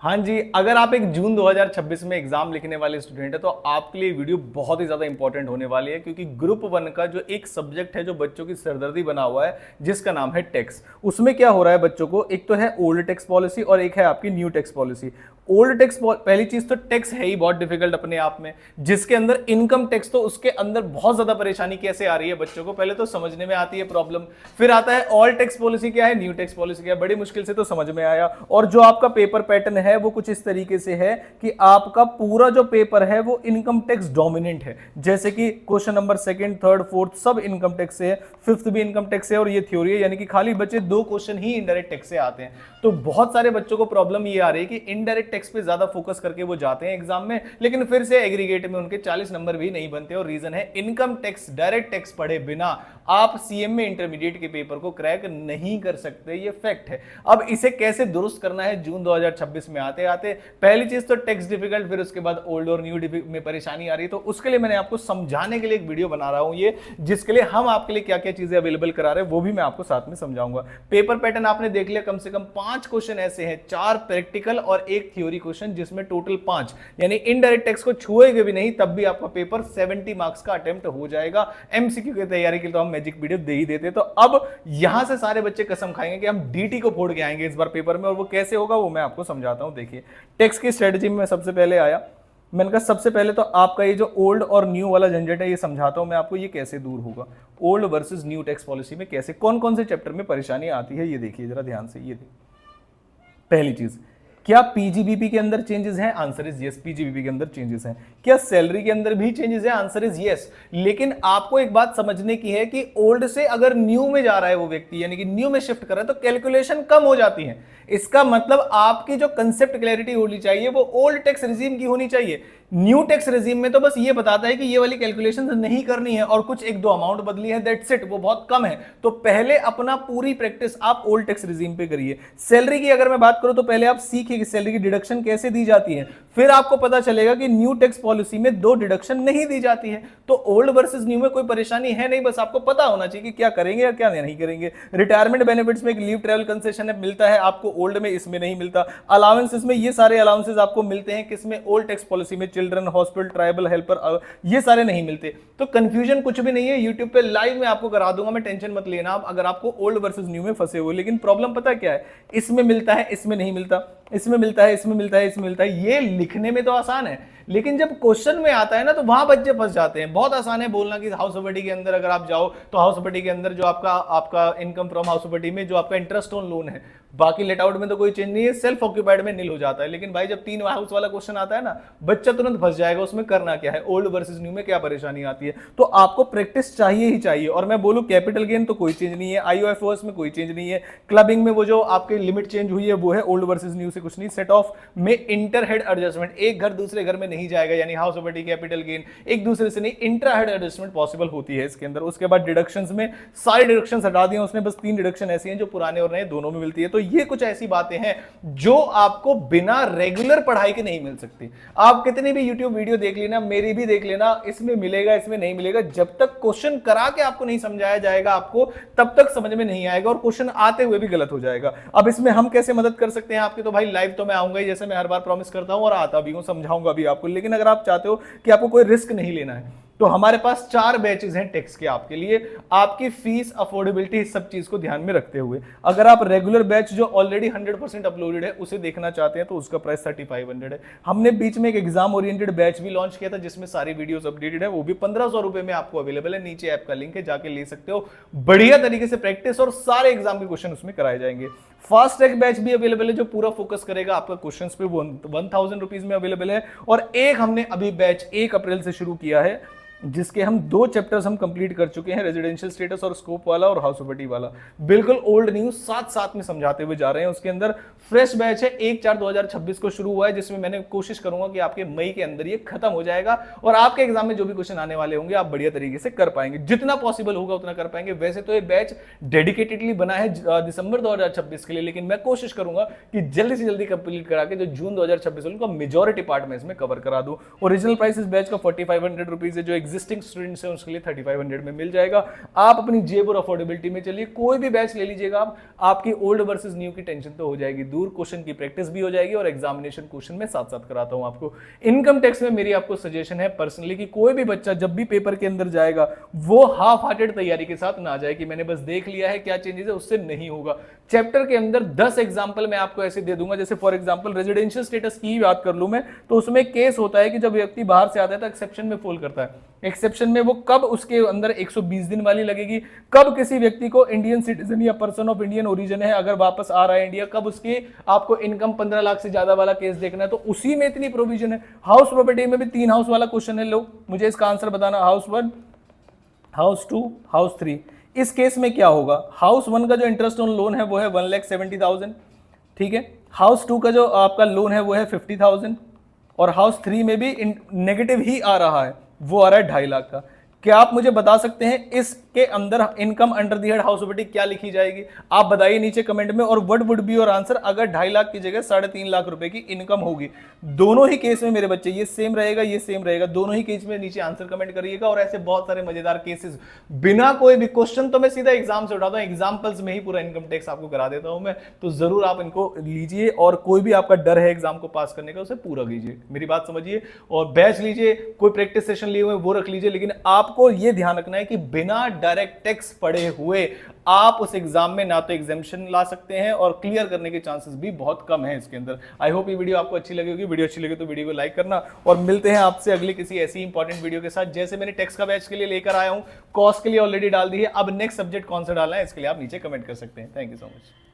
हाँ जी, अगर आप एक जून 2026 में एग्जाम लिखने वाले स्टूडेंट है तो आपके लिए वीडियो बहुत ही ज्यादा इंपॉर्टेंट होने वाली है, क्योंकि ग्रुप वन का जो एक सब्जेक्ट है जो बच्चों की सरदर्दी बना हुआ है, जिसका नाम है टैक्स, उसमें क्या हो रहा है बच्चों को, एक तो है ओल्ड टैक्स पॉलिसी और एक है आपकी new tax policy. Old tax, पहली चीज तो टैक्स है ही बहुत डिफिकल्ट अपने आप में, जिसके अंदर इनकम टैक्स, तो उसके अंदर बहुत ज्यादा परेशानी कैसे आ रही है बच्चों को, पहले तो समझने में आती है प्रॉब्लम। फिर आता है ऑल टैक्स पॉलिसी क्या है, न्यू टैक्स पॉलिसी क्या है, बड़ी मुश्किल से तो समझ में आया। और जो आपका पेपर पैटर्न है वो कुछ इस तरीके से है कि आपका पूरा जो पेपर है वो इनकम टैक्स डोमिनेंट है, जैसे कि question number second, third, fourth सब इनकम टैक्स से है, फिफ्थ भी इनकम टैक्स है, और ये थ्योरी है, यानी कि खाली बचे दो क्वेश्चन ही इनडायरेक्ट टैक्स से आते हैं। तो बहुत सारे बच्चों को प्रॉब्लम ये आ रही है कि इनडायरेक्ट टैक्स पे ज्यादा फोकस करके वो जाते हैं एग्जाम में, लेकिन फिर से एग्रीगेट में उनके 40 नंबर भी नहीं बनते, और रीजन है इनकम टैक्स, डायरेक्ट टैक्स पढ़े बिना आप सीएम में इंटरमीडिएट के पेपर को क्रैक नहीं कर सकते, ये फैक्ट है। अब इसे कैसे दुरुस्त करना है जून 2026 में आते आते, पहली चीज तो टैक्स डिफिकल्ट, फिर उसके बाद ओल्ड और न्यू में परेशानी आ रही है, तो उसके लिए मैंने आपको समझाने के लिए एक वीडियो बना रहा हूं ये, जिसके लिए हम आपके लिए क्या क्या चीजें अवेलेबल करा रहे हैं वो भी मैं आपको साथ में समझाऊंगा। पेपर पैटर्न आपने देख लिया, कम से कम 5 क्वेश्चन ऐसे हैं, 4 प्रैक्टिकल और 1 थ्योरी क्वेश्चन, जिसमें टोटल 5, यानी इनडायरेक्ट टैक्स को छुएगे भी नहीं तब भी आपका पेपर 70 मार्क्स का अटेम्प्ट हो जाएगा। एमसीक्यू की तैयारी के लिए तो हम मैजिक वीडियो दे ही देते, तो अब यहां से सारे बच्चे कसम खाएंगे कि हम डीटी को फोड़ के आएंगे इस बार पेपर में, और वो कैसे होगा वो मैं आपको समझाता हूं। देखिए, टैक्स की स्ट्रेटजी में सबसे पहले आया, मैंने कहा सबसे पहले तो आपका ये जो ओल्ड और न्यू वाला झंझट है ये समझाता हूं मैं आपको, ये कैसे दूर होगा। Old versus new tax policy में कैसे कौन कौन से चैप्टर में परेशानी आती है, ये देखिए जरा ध्यान से। ये देखिए, पहली चीज, क्या पीजीबीपी के अंदर चेंजेस हैं? आंसर इज यस, पीजीबीपी के अंदर चेंजेस हैं। क्या सैलरी के अंदर भी चेंजेस हैं? Answer is yes. लेकिन आपको एक बात समझने की है कि ओल्ड से अगर न्यू में जा रहा है वो व्यक्ति, यानी कि न्यू में शिफ्ट कर रहा है, तो कैलकुलेशन कम हो जाती है। इसका मतलब आपकी जो कंसेप्ट क्लैरिटी होनी चाहिए वो ओल्ड टैक्स रिजीम की होनी चाहिए। न्यू टैक्स रिजीम में तो बस ये बताता है कि ये वाली कैलकुलेशन नहीं करनी है और कुछ एक दो अमाउंट बदली है, दैट्स इट, वो बहुत कम है। तो पहले अपना पूरी प्रैक्टिस आप ओल्ड टैक्स रिजीम पे करिए। सैलरी की अगर मैं बात करूं तो पहले आप सीखिए कि सैलरी की डिडक्शन कैसे दी जाती है, फिर आपको पता चलेगा कि न्यू टैक्स पॉलिसी में 2 डिडक्शन नहीं दी जाती है। तो ओल्ड वर्सेस न्यू में कोई परेशानी है नहीं, बस आपको पता होना चाहिए कि क्या करेंगे या क्या नहीं करेंगे। रिटायरमेंट बेनिफिट्स में एक लीव ट्रैवल कंसेशन मिलता है आपको, ओल्ड में इसमें नहीं मिलता। अलाउंसेस में ये सारे अलाउंसेस आपको मिलते हैं किसमें, ओल्ड टैक्स पॉलिसी में, चिल्ड्रन हॉस्पिटल, ट्राइबल हेल्पर, ये सारे नहीं मिलते। तो कंफ्यूजन कुछ भी नहीं है, यूट्यूब पे लाइव में आपको करा दूंगा मैं, टेंशन मत लेना आप अगर आपको ओल्ड वर्सेस न्यू में फंसे हो। लेकिन प्रॉब्लम पता क्या है, इसमें मिलता है इसमें नहीं मिलता, इसमें मिलता है इसमें मिलता है इसमें मिलता है। ये लिखने में तो आसान है, लेकिन जब क्वेश्चन में आता है ना तो वहां बच्चे फंस जाते हैं। बहुत आसान है बोलना कि हाउस प्रॉपर्टी के अंदर अगर आप जाओ तो हाउस प्रॉपर्टी के अंदर जो आपका इनकम फ्रॉम हाउस प्रॉपर्टी में जो आपका इंटरेस्ट ऑन लोन है, बाकी लेट आउट में तो कोई चेंज नहीं है, सेल्फ ऑक्यूपाइड में नील हो जाता है। लेकिन भाई जब 3 हाउस वाला क्वेश्चन आता है ना, बच्चा तुरंत फंस जाएगा उसमें, करना क्या है, ओल्ड वर्सेस न्यू में क्या परेशानी आती है। तो आपको प्रैक्टिस चाहिए ही चाहिए। और मैं बोलूं कैपिटल गेन तो कोई चेंज नहीं है, आईओएफओएस में कोई चेंज नहीं है, क्लबिंग में वो जो आपकी लिमिट चेंज हुई है वो है, ओल्ड वर्सेस न्यू से कुछ नहीं। सेट ऑफ में इंटर हेड एडजस्टमेंट, एक घर दूसरे घर में नहीं जाएगा, यानी हाउस प्रॉपर्टी कैपिटल गेन एक दूसरे से नहीं, इंट्रा हेड एडजस्टमेंट पॉसिबल होती है इसके अंदर। उसके बाद डिडक्शंस में सारी डिडक्शंस हटा दी उसने, बस 3 डिडक्शन ऐसी हैं जो पुराने और नए दोनों में मिलती है। तो ये कुछ ऐसी बातें हैं जो आपको बिना रेगुलर पढ़ाई के नहीं मिल सकती। आप कितनी भी यूट्यूब वीडियो देख लेना, मेरी भी देख लेना, इसमें मिलेगा इसमें नहीं मिलेगा, जब तक क्वेश्चन करा के आपको नहीं समझाया जाएगा आपको तब तक समझ में नहीं आएगा, और क्वेश्चन आते हुए भी गलत हो जाएगा। अब इसमें हम कैसे मदद कर सकते हैं आपकी, तो भाई लाइव तो मैं आऊंगा ही, जैसे मैं हर बार प्रॉमिस करता हूं, और आता भी हूं, समझाऊंगा भी आपको। लेकिन अगर आप चाहते हो कि आपको कोई रिस्क नहीं लेना है तो हमारे पास 4 बैचेस हैं टैक्स के आपके लिए, आपकी फीस, अफोर्डेबिलिटी, सब चीज को ध्यान में रखते हुए। अगर आप रेगुलर बैच जो ऑलरेडी 100% अपलोडेड है उसे देखना चाहते हैं तो उसका प्राइस 3500 है। हमने बीच में एक एग्जाम ओरिएंटेड बैच भी लॉन्च किया था जिसमें सारी वीडियोस अपडेटेड है, वो भी 1500 रुपए में आपको अवेलेबल है। नीचे ऐप का लिंक है, जाके ले सकते हो। बढ़िया तरीके से प्रैक्टिस और सारे एग्जाम के क्वेश्चन उसमें कराए जाएंगे। फास्ट ट्रैक बैच भी अवेलेबल है जो पूरा फोकस करेगा आपका क्वेश्चंस पे, 1000 रुपीज में अवेलेबल है। और एक हमने अभी बैच 1 अप्रैल से शुरू किया है जिसके हम 2 चैप्टर्स हम कंप्लीट कर चुके हैं, रेजिडेंशियल स्टेटस और स्कोप वाला और हाउस प्रॉपर्टी वाला। बिल्कुल ओल्ड न्यूज साथ साथ में समझाते हुए जा रहे हैं। उसके अंदर फ्रेश बैच है, 1/4/2026 को शुरू हुआ है, जिसमें मैंने कोशिश करूंगा कि आपके मई के अंदर ये खत्म हो जाएगा और आपके एग्जाम में जो भी क्वेश्चन आने वाले होंगे आप बढ़िया तरीके से कर पाएंगे, जितना पॉसिबल होगा उतना कर पाएंगे। वैसे तो ये बैच डेडिकेटेडली बना है दिसंबर 2026 के लिए, लेकिन मैं कोशिश करूंगा कि जल्दी से जल्दी कंप्लीट करा के जो जून 2026 उनका मेजोरिटी पार्ट में इसमें कवर करा दूं। ओरिजिनल प्राइस इस बैच का 4500 रुपीज है, जो एग्जिस्टिंग स्टूडेंट्स हैं उसके लिए 3500 में मिल जाएगा। आप अपनी जेब और अफोर्डेबिलिटी में चलिए, कोई भी बैच ले लीजिएगा आप, आपकी ओल्ड वर्सेस न्यू की टेंशन तो हो जाएगी दूर, क्वेश्चन की प्रैक्टिस भी हो जाएगी और एग्जामिनेशन क्वेश्चन में साथ साथ कराता हूं आपको। इनकम टैक्स में मेरी आपको सजेशन है पर्सनली कि कोई भी बच्चा जब भी पेपर के अंदर जाएगा वो हाफ हार्टेड तैयारी के साथ ना जाए कि मैंने बस देख लिया है क्या चेंजेस है, उससे नहीं होगा। चैप्टर के अंदर 10 एग्जांपल मैं आपको ऐसे दे दूंगा, जैसे फॉर एग्जांपल रेजिडेंशियल स्टेटस की बात कर लूं मैं, तो उसमें केस होता है कि जब व्यक्ति बाहर से आता है तो एक्सेप्शन में फॉल करता है। एक्सेप्शन में वो कब उसके अंदर 120 दिन वाली लगेगी, कब किसी व्यक्ति को इंडियन सिटीजन या पर्सन ऑफ इंडियन ओरिजिन है अगर वापस आ रहा है इंडिया, कब उसकी आपको इनकम 15 लाख से ज्यादा वाला केस देखना है, तो उसी में इतनी प्रोविजन है। हाउस प्रॉपर्टी में भी 3 हाउस वाला क्वेश्चन है, लो मुझे इसका आंसर बताना, हाउस 1, हाउस 2, हाउस 3। इस केस में क्या होगा, हाउस 1 का जो इंटरेस्ट ऑन लोन है वो है 1,70,000, ठीक है। हाउस 2 का जो आपका लोन है वो है 50,000 और हाउस 3 में भी नेगेटिव ही आ रहा है, वो आ रहा है 2.5 लाख का। क्या आप मुझे बता सकते हैं इसके अंदर income under the head house property क्या लिखी जाएगी? आप बताइए नीचे कमेंट में, और what would be your answer अगर 2.5 लाख की जगह 3.5 लाख रुपए की इनकम होगी। दोनों ही केस में मेरे बच्चे ये सेम रहेगा, ये सेम रहेगा, दोनों ही केस में नीचे आंसर कमेंट करिएगा। और ऐसे बहुत सारे मजेदार केसेस, बिना कोई भी क्वेश्चन तो मैं सीधा एग्जाम से उठाता हूं, एग्जाम्पल्स में ही पूरा इनकम टैक्स आपको करा देता हूं मैं, तो जरूर आप इनको लीजिए और कोई भी आपका डर है एग्जाम को पास करने का उसे पूरा कीजिए, मेरी बात समझिए। और बैच लीजिए, कोई प्रैक्टिस सेशन लिए हुए वो रख लीजिए, लेकिन आपको ये ध्यान रखना है कि बिना डायरेक्ट टैक्स पढ़े हुए आप उस एग्जाम में ना तो एग्जामिशन ला सकते हैं और क्लियर करने के चांसेस भी बहुत कम है इसके अंदर। आई होप ये वीडियो आपको अच्छी लगी होगी। वीडियो अच्छी लगी तो वीडियो को लाइक करना, और मिलते हैं आपसे अगली किसी ऐसी इंपॉर्टेंट वीडियो के साथ। जैसे मैंने टैक्स का बैच के लिए लेकर आया हूं, कॉस्ट के लिए ऑलरेडी डाल दी है, अब नेक्स्ट सब्जेक्ट कौन सा डालना है इसके लिए आप नीचे कमेंट कर सकते हैं। Thank you so much.